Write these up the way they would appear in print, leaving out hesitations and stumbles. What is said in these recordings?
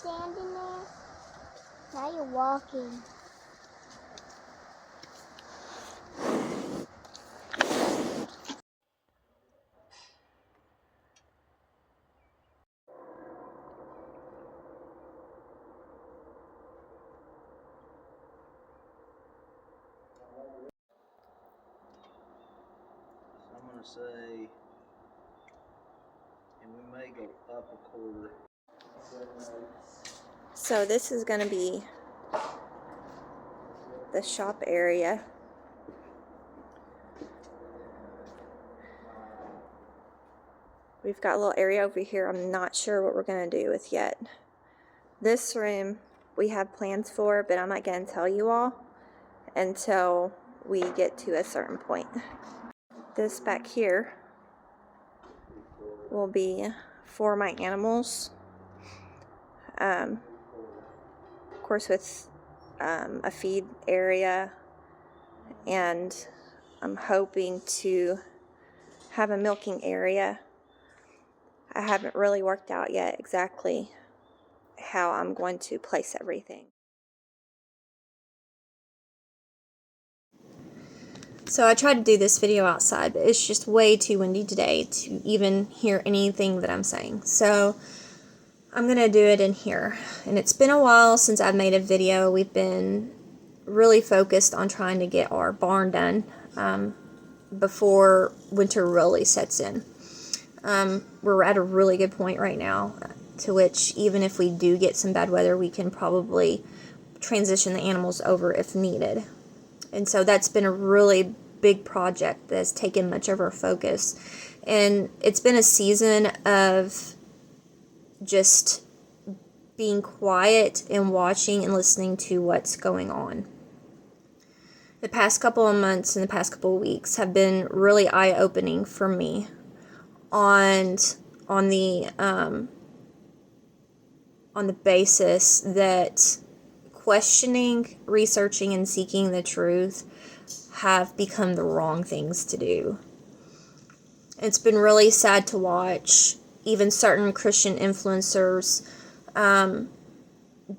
standing there. Now you're walking. I'm going to say, and we may go up a quarter. So this is going to be the shop area. We've got a little area over here I'm not sure what we're going to do with yet. This room we have plans for, but I'm not going to tell you all until we get to a certain point. This back here will be for my animals. Of course with a feed area, and I'm hoping to have a milking area. I haven't really worked out yet exactly how I'm going to place everything. So I tried to do this video outside, but it's just way too windy today to even hear anything that I'm saying. So I'm going to do it in here. And it's been a while since I've made a video. We've been really focused on trying to get our barn done before winter really sets in. We're at a really good point right now, to which even if we do get some bad weather, we can probably transition the animals over if needed. And so that's been a really big project that's taken much of our focus. And it's been a season of just being quiet and watching and listening to what's going on. The past couple of months and the past couple of weeks have been really eye-opening for me on the basis that questioning, researching, and seeking the truth have become the wrong things to do. It's been really sad to watch even certain Christian influencers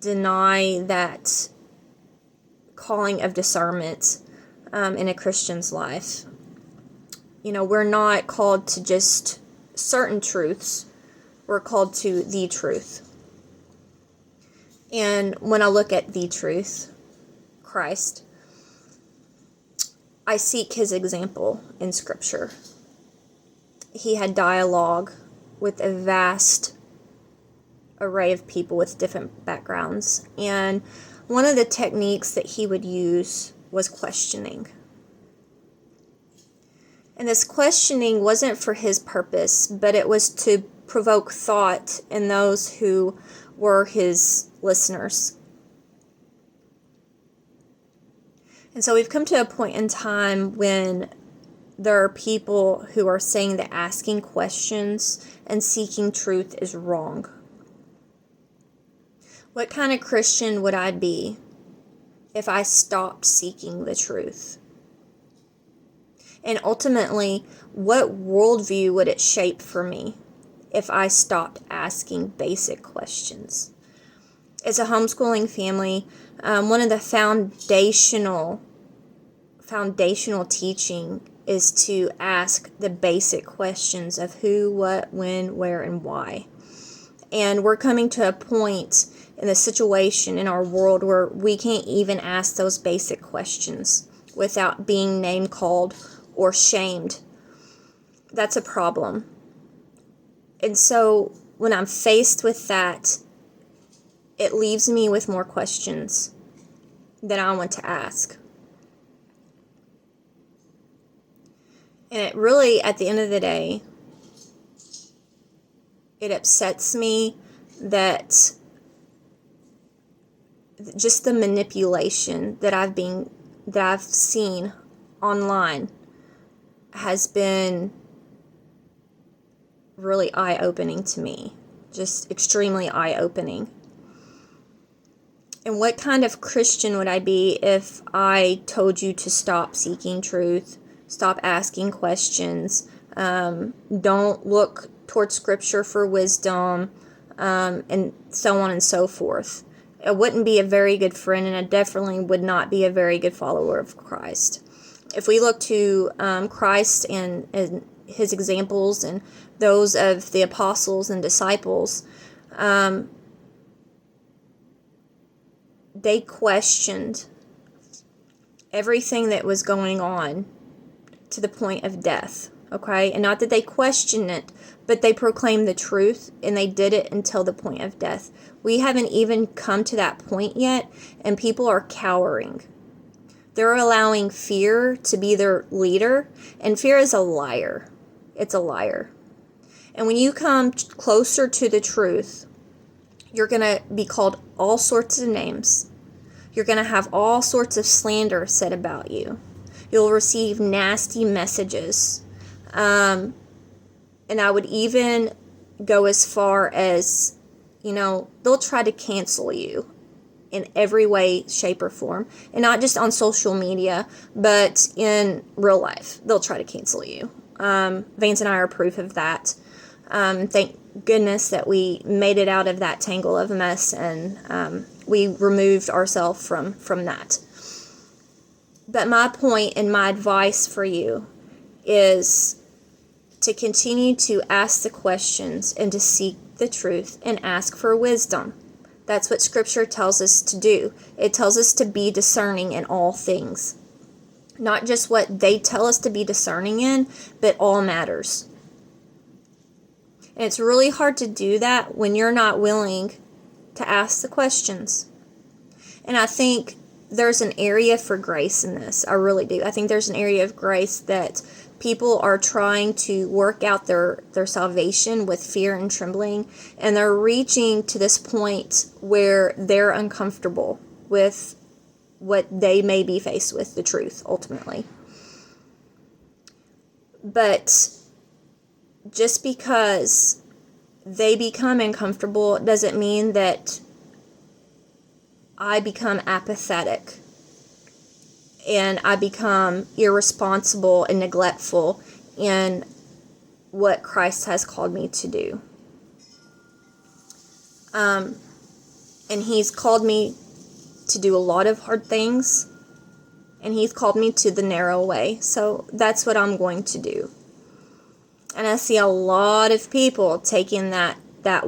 deny that calling of discernment in a Christian's life. You know, we're not called to just certain truths. We're called to the truth. And when I look at the truth, Christ, I seek his example in Scripture. He had dialogue with a vast array of people with different backgrounds. And one of the techniques that he would use was questioning. And this questioning wasn't for his purpose, but it was to provoke thought in those who were his listeners. And so we've come to a point in time when there are people who are saying that asking questions and seeking truth is wrong. What kind of Christian would I be if I stopped seeking the truth? And ultimately, what worldview would it shape for me if I stopped asking basic questions? As a homeschooling family, one of the foundational teaching is to ask the basic questions of who, what, when, where, and why. And we're coming to a point in the situation in our world where we can't even ask those basic questions without being name-called or shamed. That's a problem. And so when I'm faced with that, it leaves me with more questions that I want to ask. And it really, at the end of the day, it upsets me that just the manipulation that I've seen online has been really eye-opening to me. Just extremely eye-opening. And what kind of Christian would I be if I told you to stop seeking truth, stop asking questions, don't look towards Scripture for wisdom, and so on and so forth. I wouldn't be a very good friend, and I definitely would not be a very good follower of Christ. If we look to Christ and his examples and those of the apostles and disciples, they questioned everything that was going on to the point of death, okay? And not that they questioned it, but they proclaimed the truth, and they did it until the point of death. We haven't even come to that point yet, and people are cowering. They're allowing fear to be their leader, and fear is a liar. It's a liar. And when you come closer to the truth, you're going to be called all sorts of names. You're going to have all sorts of slander said about you. You'll receive nasty messages. And I would even go as far as, they'll try to cancel you in every way, shape, or form. And not just on social media, but in real life. They'll try to cancel you. Vance and I are proof of that. Thank goodness that we made it out of that tangle of a mess, and we removed ourselves from that. But my point and my advice for you is to continue to ask the questions and to seek the truth and ask for wisdom. That's what Scripture tells us to do. It tells us to be discerning in all things. Not just what they tell us to be discerning in, but all matters. And it's really hard to do that when you're not willing to ask the questions. And I think there's an area for grace in this. I really do. I think there's an area of grace that people are trying to work out their salvation with fear and trembling. And they're reaching to this point where they're uncomfortable with what they may be faced with, the truth, ultimately. But just because they become uncomfortable doesn't mean that I become apathetic and I become irresponsible and neglectful in what Christ has called me to do. And He's called me to do a lot of hard things, and He's called me to the narrow way. So that's what I'm going to do. And I see a lot of people taking that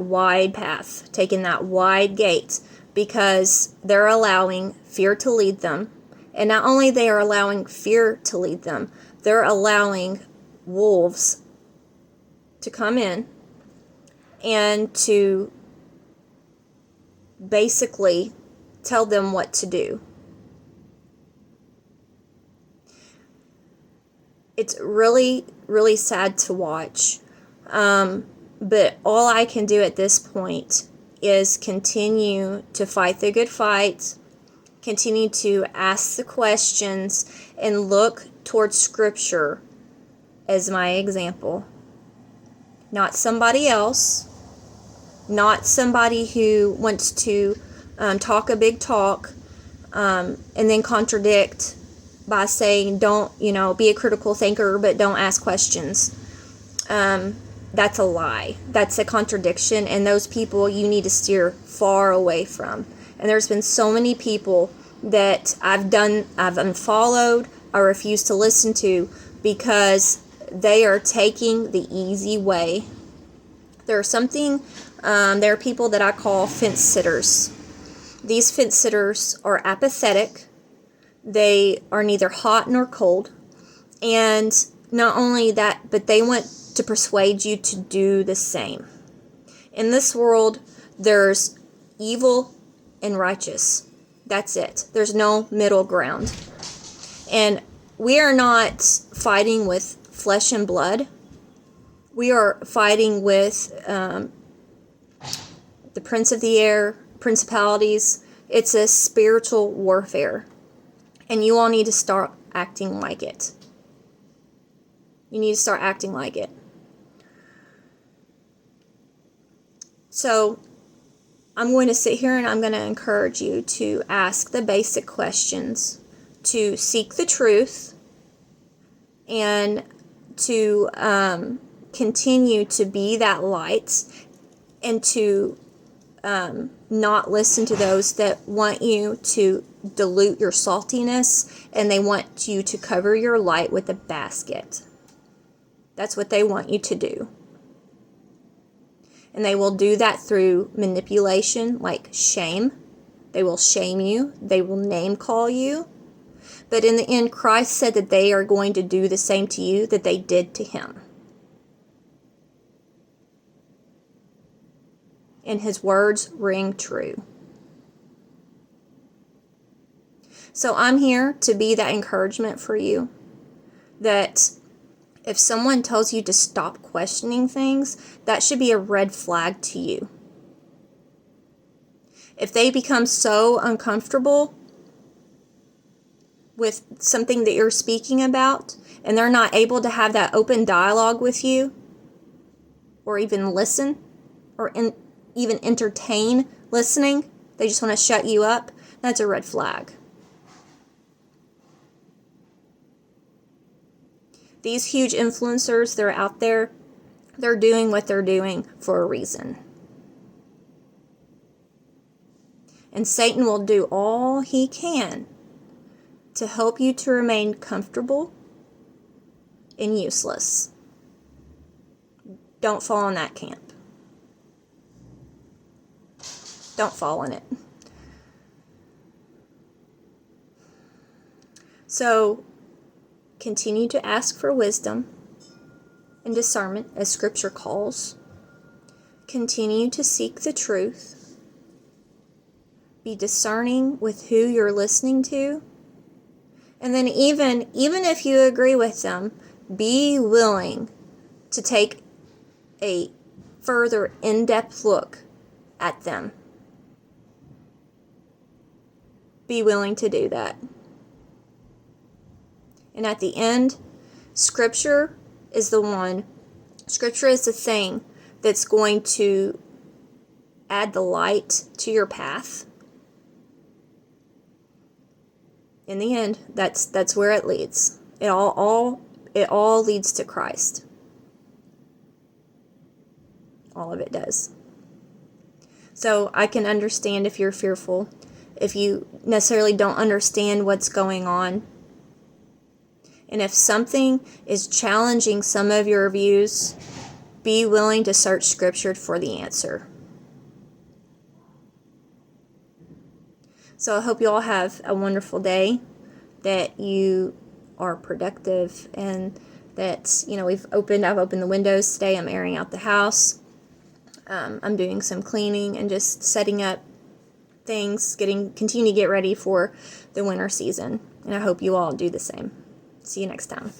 wide path, taking that wide gate, because they're allowing fear to lead them. And not only they are allowing fear to lead them, they're allowing wolves to come in and to basically tell them what to do. It's really, really sad to watch. But all I can do at this point is continue to fight the good fight, continue to ask the questions, and look towards Scripture as my example. Not somebody else, not somebody who wants to talk a big talk and then contradict by saying, don't, be a critical thinker, but don't ask questions. That's a lie. That's a contradiction, and those people you need to steer far away from. And there's been so many people that I've unfollowed, I refuse to listen to, because they are taking the easy way. There are people that I call fence sitters. These fence sitters are apathetic. They are neither hot nor cold. And not only that, but they want to persuade you to do the same. In this world, there's evil and righteous. That's it. There's no middle ground. And we are not fighting with flesh and blood. We are fighting with the prince of the air, principalities. It's a spiritual warfare. And you all need to start acting like it. You need to start acting like it. So I'm going to sit here and I'm going to encourage you to ask the basic questions, to seek the truth, and to continue to be that light and to not listen to those that want you to dilute your saltiness, and they want you to cover your light with a basket. That's what they want you to do. And they will do that through manipulation, like shame. They will shame you. They will name call you. But in the end, Christ said that they are going to do the same to you that they did to him. And his words ring true. So I'm here to be that encouragement for you, that if someone tells you to stop questioning things, that should be a red flag to you. If they become so uncomfortable with something that you're speaking about, and they're not able to have that open dialogue with you, or even listen, or even entertain listening, they just want to shut you up, that's a red flag. These huge influencers that are out there, they're doing what they're doing for a reason. And Satan will do all he can to help you to remain comfortable and useless. Don't fall in that camp. Don't fall in it. So, continue to ask for wisdom and discernment as Scripture calls. Continue to seek the truth. Be discerning with who you're listening to. And then even if you agree with them, be willing to take a further in-depth look at them. Be willing to do that. And at the end, Scripture is the thing that's going to add the light to your path. In the end, that's where it leads. It all leads to Christ. All of it does. So I can understand if you're fearful, if you necessarily don't understand what's going on. And if something is challenging some of your views, be willing to search Scripture for the answer. So I hope you all have a wonderful day, that you are productive, and that, I've opened the windows today. I'm airing out the house. I'm doing some cleaning and just setting up things, continue to get ready for the winter season. And I hope you all do the same. See you next time.